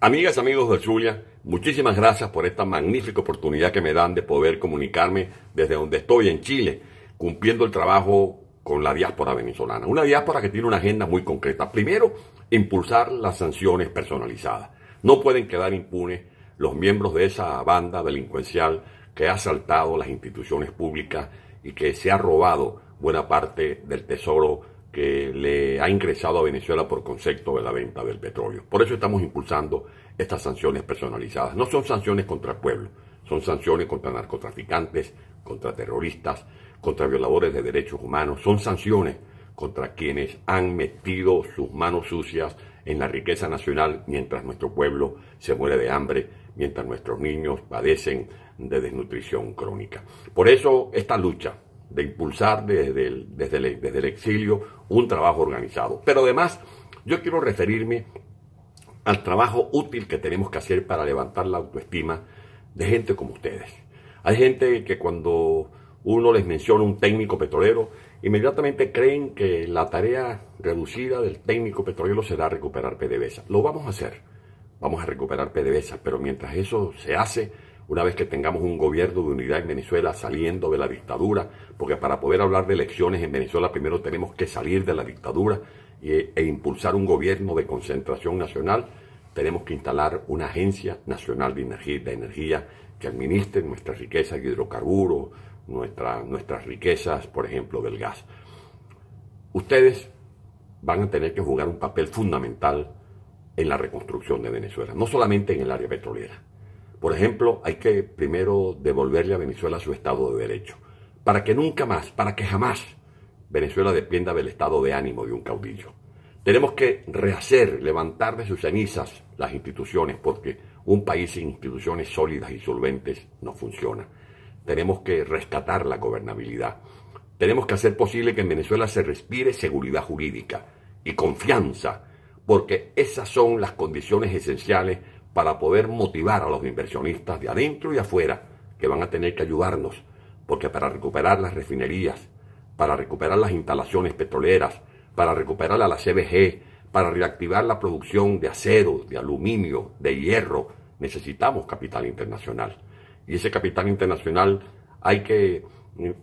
Amigas, amigos de Zulia, muchísimas gracias por esta magnífica oportunidad que me dan de poder comunicarme desde donde estoy en Chile, cumpliendo el trabajo con la diáspora venezolana. Una diáspora que tiene una agenda muy concreta. Primero, impulsar las sanciones personalizadas. No pueden quedar impunes los miembros de esa banda delincuencial que ha asaltado las instituciones públicas y que se ha robado buena parte del tesoro que le ha ingresado a Venezuela por concepto de la venta del petróleo. Por eso estamos impulsando estas sanciones personalizadas. No son sanciones contra el pueblo, son sanciones contra narcotraficantes, contra terroristas, contra violadores de derechos humanos, son sanciones contra quienes han metido sus manos sucias en la riqueza nacional mientras nuestro pueblo se muere de hambre, mientras nuestros niños padecen de desnutrición crónica. Por eso esta lucha de impulsar desde el exilio un trabajo organizado. Pero además, yo quiero referirme al trabajo útil que tenemos que hacer para levantar la autoestima de gente como ustedes. Hay gente que cuando uno les menciona un técnico petrolero, inmediatamente creen que la tarea reducida del técnico petrolero será recuperar PDVSA. Lo vamos a hacer, vamos a recuperar PDVSA, pero mientras eso se hace, una vez que tengamos un gobierno de unidad en Venezuela saliendo de la dictadura, porque para poder hablar de elecciones en Venezuela primero tenemos que salir de la dictadura e impulsar un gobierno de concentración nacional, tenemos que instalar una agencia nacional de energía que administre nuestras riquezas de hidrocarburos, nuestras riquezas, por ejemplo, del gas. Ustedes van a tener que jugar un papel fundamental en la reconstrucción de Venezuela, no solamente en el área petrolera. Por ejemplo, hay que primero devolverle a Venezuela su Estado de Derecho, para que nunca más, para que jamás Venezuela dependa del estado de ánimo de un caudillo. Tenemos que rehacer, levantar de sus cenizas las instituciones, porque un país sin instituciones sólidas y solventes no funciona. Tenemos que rescatar la gobernabilidad. Tenemos que hacer posible que en Venezuela se respire seguridad jurídica y confianza, porque esas son las condiciones esenciales para poder motivar a los inversionistas de adentro y afuera que van a tener que ayudarnos, porque para recuperar las refinerías, para recuperar las instalaciones petroleras, para recuperar a la CBG, para reactivar la producción de acero, de aluminio, de hierro, necesitamos capital internacional. Y ese capital internacional hay que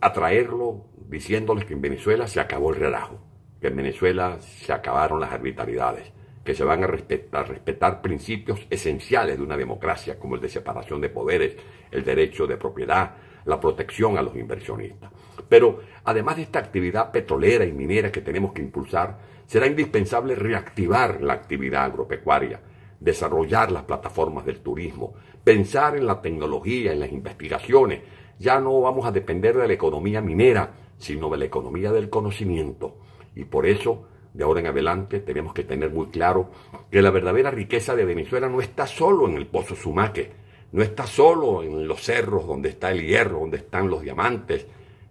atraerlo diciéndoles que en Venezuela se acabó el relajo, que en Venezuela se acabaron las arbitrariedades, que se van a respetar principios esenciales de una democracia como el de separación de poderes, el derecho de propiedad, la protección a los inversionistas. Pero además de esta actividad petrolera y minera que tenemos que impulsar, será indispensable reactivar la actividad agropecuaria, desarrollar las plataformas del turismo, pensar en la tecnología, en las investigaciones. Ya no vamos a depender de la economía minera, sino de la economía del conocimiento. Y por eso, de ahora en adelante, tenemos que tener muy claro que la verdadera riqueza de Venezuela no está solo en el Pozo Sumaque, no está solo en los cerros donde está el hierro, donde están los diamantes.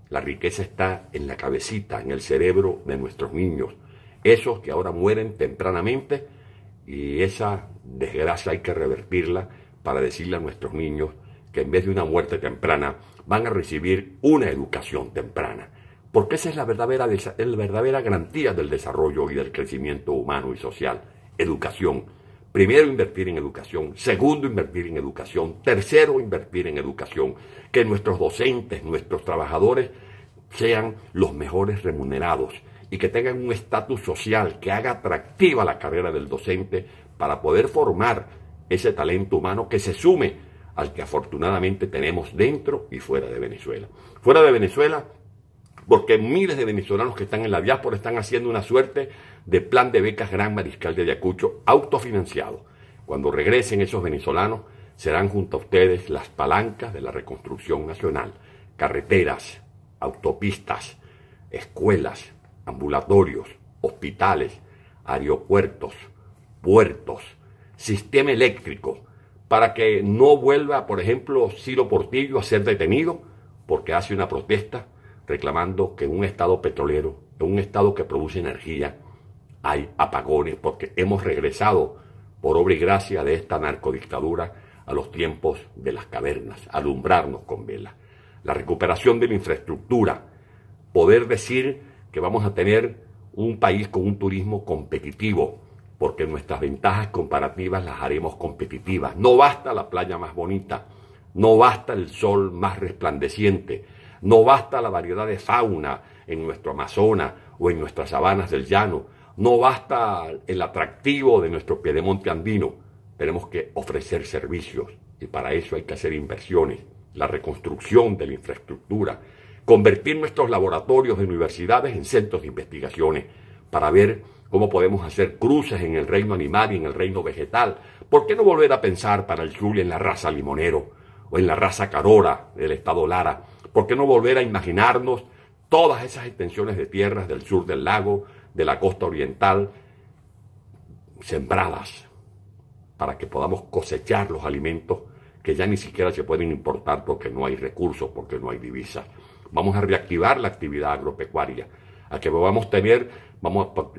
La riqueza está en la cabecita, en el cerebro de nuestros niños, esos que ahora mueren tempranamente, y esa desgracia hay que revertirla para decirle a nuestros niños que en vez de una muerte temprana van a recibir una educación temprana. Porque esa es la verdadera garantía del desarrollo y del crecimiento humano y social. Educación. Primero, invertir en educación. Segundo, invertir en educación. Tercero, invertir en educación. Que nuestros docentes, nuestros trabajadores sean los mejores remunerados y que tengan un estatus social que haga atractiva la carrera del docente para poder formar ese talento humano que se sume al que afortunadamente tenemos dentro y fuera de Venezuela. Fuera de Venezuela, porque miles de venezolanos que están en la diáspora están haciendo una suerte de plan de becas Gran Mariscal de Ayacucho autofinanciado. Cuando regresen esos venezolanos, serán junto a ustedes las palancas de la reconstrucción nacional. Carreteras, autopistas, escuelas, ambulatorios, hospitales, aeropuertos, puertos, sistema eléctrico, para que no vuelva, por ejemplo, Ciro Portillo a ser detenido porque hace una protesta reclamando que en un estado petrolero, en un estado que produce energía, hay apagones, porque hemos regresado, por obra y gracia de esta narcodictadura, a los tiempos de las cavernas, alumbrarnos con velas. La recuperación de la infraestructura, poder decir que vamos a tener un país con un turismo competitivo, porque nuestras ventajas comparativas las haremos competitivas. No basta la playa más bonita, no basta el sol más resplandeciente, no basta la variedad de fauna en nuestro Amazonas o en nuestras sabanas del llano, no basta el atractivo de nuestro piedemonte andino. Tenemos que ofrecer servicios y para eso hay que hacer inversiones, la reconstrucción de la infraestructura, convertir nuestros laboratorios de universidades en centros de investigaciones para ver cómo podemos hacer cruces en el reino animal y en el reino vegetal. ¿Por qué no volver a pensar para el Zulia en la raza limonero o en la raza carora del estado Lara? ¿Por qué no volver a imaginarnos todas esas extensiones de tierras del sur del lago, de la costa oriental, sembradas para que podamos cosechar los alimentos que ya ni siquiera se pueden importar porque no hay recursos, porque no hay divisas? Vamos a reactivar la actividad agropecuaria, a que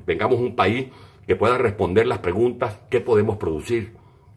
tengamos un país que pueda responder las preguntas: ¿qué podemos producir?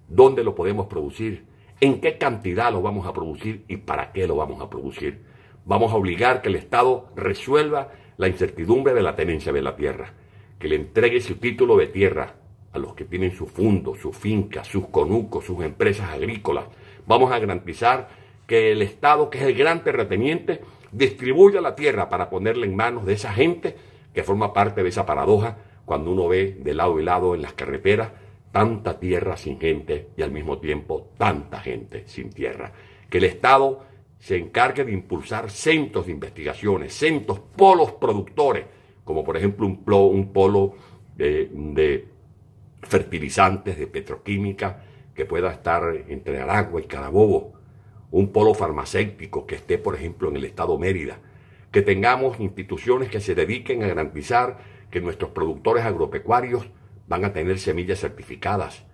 ¿Dónde lo podemos producir? ¿En qué cantidad lo vamos a producir? ¿Y para qué lo vamos a producir? Vamos a obligar que el Estado resuelva la incertidumbre de la tenencia de la tierra, que le entregue su título de tierra a los que tienen sus fundos, sus fincas, sus conucos, sus empresas agrícolas. Vamos a garantizar que el Estado, que es el gran terrateniente, distribuya la tierra para ponerla en manos de esa gente que forma parte de esa paradoja cuando uno ve de lado y lado en las carreteras tanta tierra sin gente y al mismo tiempo tanta gente sin tierra. Que el Estado se encargue de impulsar centros de investigaciones, centros, polos productores, como por ejemplo un polo de fertilizantes, de petroquímica, que pueda estar entre Aragua y Carabobo, un polo farmacéutico que esté, por ejemplo, en el estado Mérida, que tengamos instituciones que se dediquen a garantizar que nuestros productores agropecuarios van a tener semillas certificadas,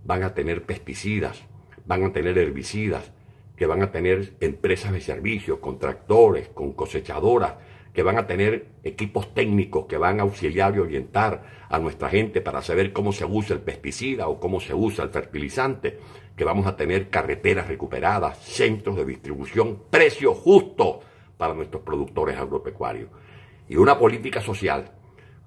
van a tener pesticidas, van a tener herbicidas, que van a tener empresas de servicios, con tractores, con cosechadoras, que van a tener equipos técnicos que van a auxiliar y orientar a nuestra gente para saber cómo se usa el pesticida o cómo se usa el fertilizante, que vamos a tener carreteras recuperadas, centros de distribución, precios justos para nuestros productores agropecuarios. Y una política social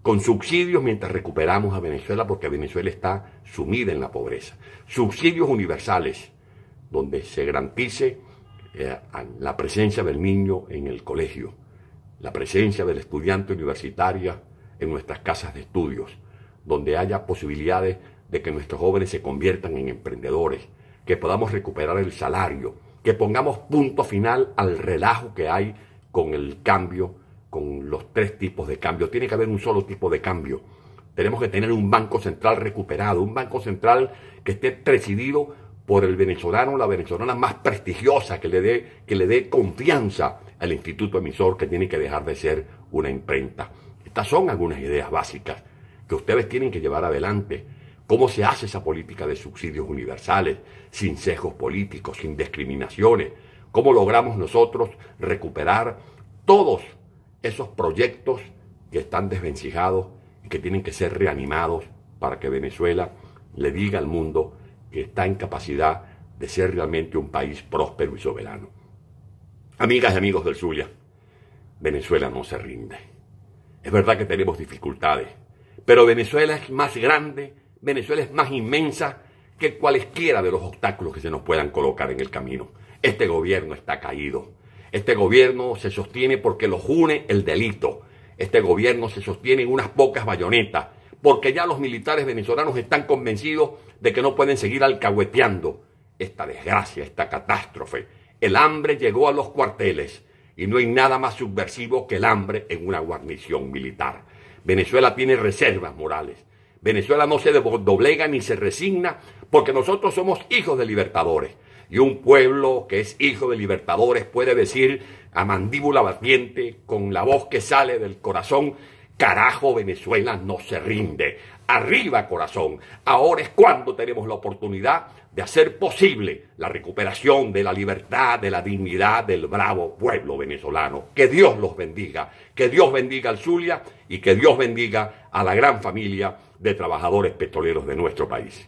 con subsidios mientras recuperamos a Venezuela, porque Venezuela está sumida en la pobreza. Subsidios universales, donde se garantice la presencia del niño en el colegio, la presencia del estudiante universitario en nuestras casas de estudios, donde haya posibilidades de que nuestros jóvenes se conviertan en emprendedores, que podamos recuperar el salario, que pongamos punto final al relajo que hay con el cambio, con los 3 tipos de cambio. Tiene que haber un solo tipo de cambio. Tenemos que tener un banco central recuperado, un banco central que esté presidido por el venezolano, la venezolana más prestigiosa, que le dé confianza al instituto emisor, que tiene que dejar de ser una imprenta. Estas son algunas ideas básicas que ustedes tienen que llevar adelante. ¿Cómo se hace esa política de subsidios universales, sin sesgos políticos, sin discriminaciones? ¿Cómo logramos nosotros recuperar todos esos proyectos que están desvencijados y que tienen que ser reanimados para que Venezuela le diga al mundo que está en capacidad de ser realmente un país próspero y soberano? Amigas y amigos del Zulia, Venezuela no se rinde. Es verdad que tenemos dificultades, pero Venezuela es más grande, Venezuela es más inmensa que cualesquiera de los obstáculos que se nos puedan colocar en el camino. Este gobierno está caído. Este gobierno se sostiene porque los une el delito. Este gobierno se sostiene en unas pocas bayonetas, porque ya los militares venezolanos están convencidos de que no pueden seguir alcahueteando esta desgracia, esta catástrofe. El hambre llegó a los cuarteles y no hay nada más subversivo que el hambre en una guarnición militar. Venezuela tiene reservas morales. Venezuela no se doblega ni se resigna, porque nosotros somos hijos de libertadores. Y un pueblo que es hijo de libertadores puede decir a mandíbula batiente, con la voz que sale del corazón: carajo, Venezuela no se rinde. Arriba, corazón. Ahora es cuando tenemos la oportunidad de hacer posible la recuperación de la libertad, de la dignidad del bravo pueblo venezolano. Que Dios los bendiga. Que Dios bendiga al Zulia y que Dios bendiga a la gran familia de trabajadores petroleros de nuestro país.